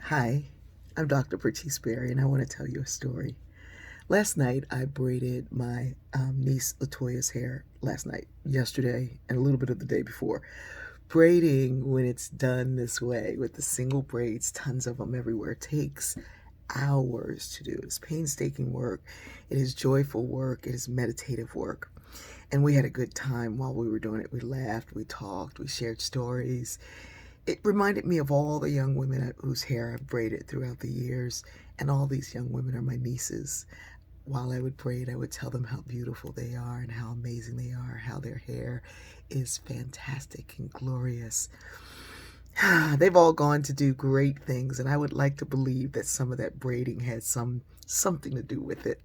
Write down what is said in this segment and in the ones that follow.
Hi, I'm Dr. Bertice Berry, and I want to tell you a story. Last night, I braided my niece Latoya's hair yesterday, and a little bit of the day before. Braiding, when it's done this way with the single braids, tons of them everywhere, takes hours to do. It's painstaking work. It is joyful work. It is meditative work. And we had a good time while we were doing it. We laughed, we talked, we shared stories. It reminded me of all the young women whose hair I've braided throughout the years, and all these young women are my nieces. While I would braid, I would tell them how beautiful they are and how amazing they are, how their hair is fantastic and glorious. They've all gone to do great things, and I would like to believe that some of that braiding had something to do with it.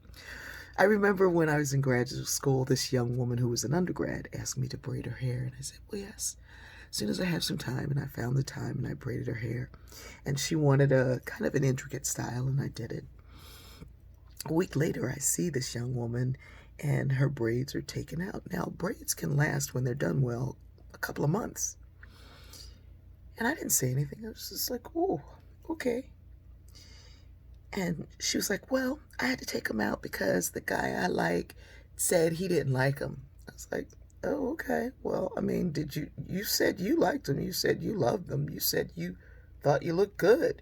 I remember when I was in graduate school, this young woman who was an undergrad asked me to braid her hair, and I said, well, yes. As soon as I have some time, and I found the time, and I braided her hair. And she wanted a kind of an intricate style, and I did it. A week later, I see this young woman, and her braids are taken out. Now, braids can last, when they're done well, a couple of months. And I didn't say anything. I was just like, oh, okay. And she was like, well, I had to take them out because the guy I like said he didn't like them. I was like, oh, okay. Well, I mean, you said you liked them. You said you loved them. You said you thought you looked good.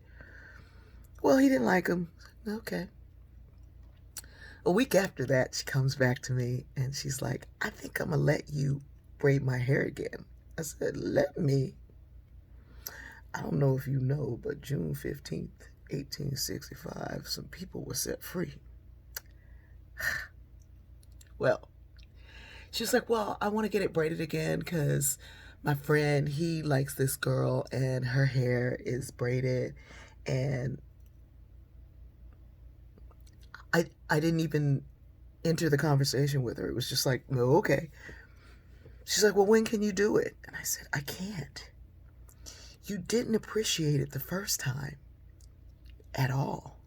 Well, he didn't like them. Okay. A week after that, she comes back to me and she's like, I think I'm going to let you braid my hair again. I said, let me. I don't know if you know, but June 15th, 1865, some people were set free. Well, she was like, well, I want to get it braided again because my friend, he likes this girl and her hair is braided. And I didn't even enter the conversation with her. It was just like, oh, okay. She's like, well, when can you do it? And I said, I can't. You didn't appreciate it the first time at all.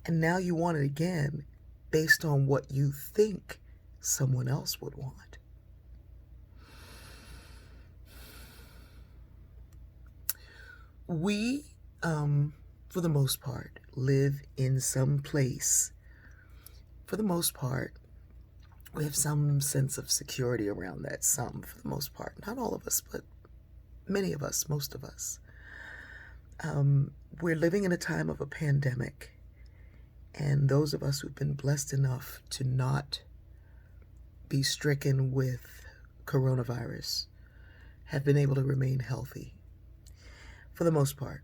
And now you want it again based on what you think someone else would want. We, for the most part, live in some place. For the most part, we have some sense of security around that. Some, for the most part. Not all of us, but many of us, most of us. We're living in a time of a pandemic. And those of us who've been blessed enough to not be stricken with coronavirus have been able to remain healthy for the most part.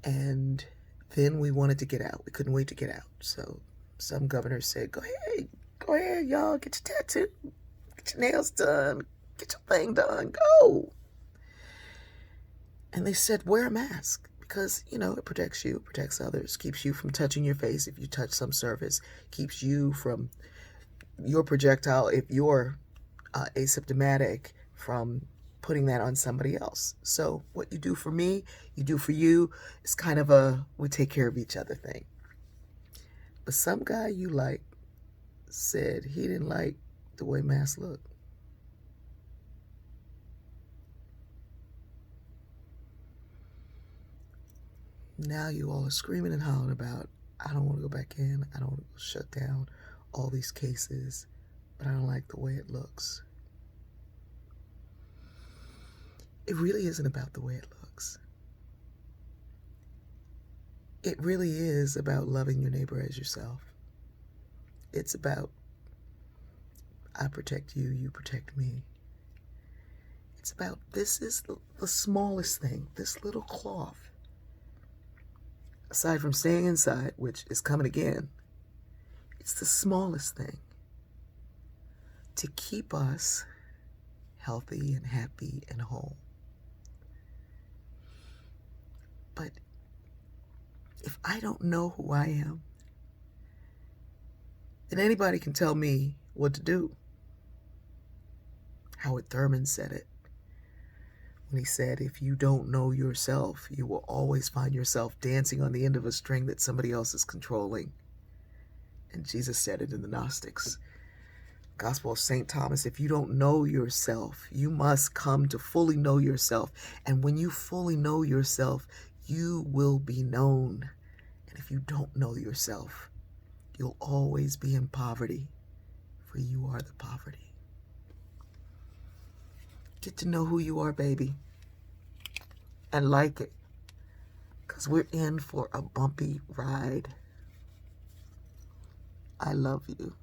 And then we wanted to get out. We couldn't wait to get out. So some governors said, go ahead, y'all, get your tattoo, get your nails done, get your thing done, go. And they said, wear a mask. Because, it protects you, protects others, keeps you from touching your face if you touch some surface, keeps you from your projectile, if you're asymptomatic, from putting that on somebody else. So what you do for me, you do for you. It's kind of a we take care of each other thing. But some guy you like said he didn't like the way masks look. Now you all are screaming and hollering about, I don't want to go back in. I don't want to shut down all these cases, but I don't like the way it looks. It really isn't about the way it looks. It really is about loving your neighbor as yourself. It's about, I protect you, you protect me. It's about, this is the smallest thing, this little cloth. Aside from staying inside, which is coming again, it's the smallest thing to keep us healthy and happy and whole. But if I don't know who I am, then anybody can tell me what to do. Howard Thurman said it when he said, if you don't know yourself, you will always find yourself dancing on the end of a string that somebody else is controlling. And Jesus said it in the Gnostics. Gospel of St. Thomas, if you don't know yourself, you must come to fully know yourself. And when you fully know yourself, you will be known. And if you don't know yourself, you'll always be in poverty, for you are the poverty. Get to know who you are, baby, and like it, because we're in for a bumpy ride. I love you.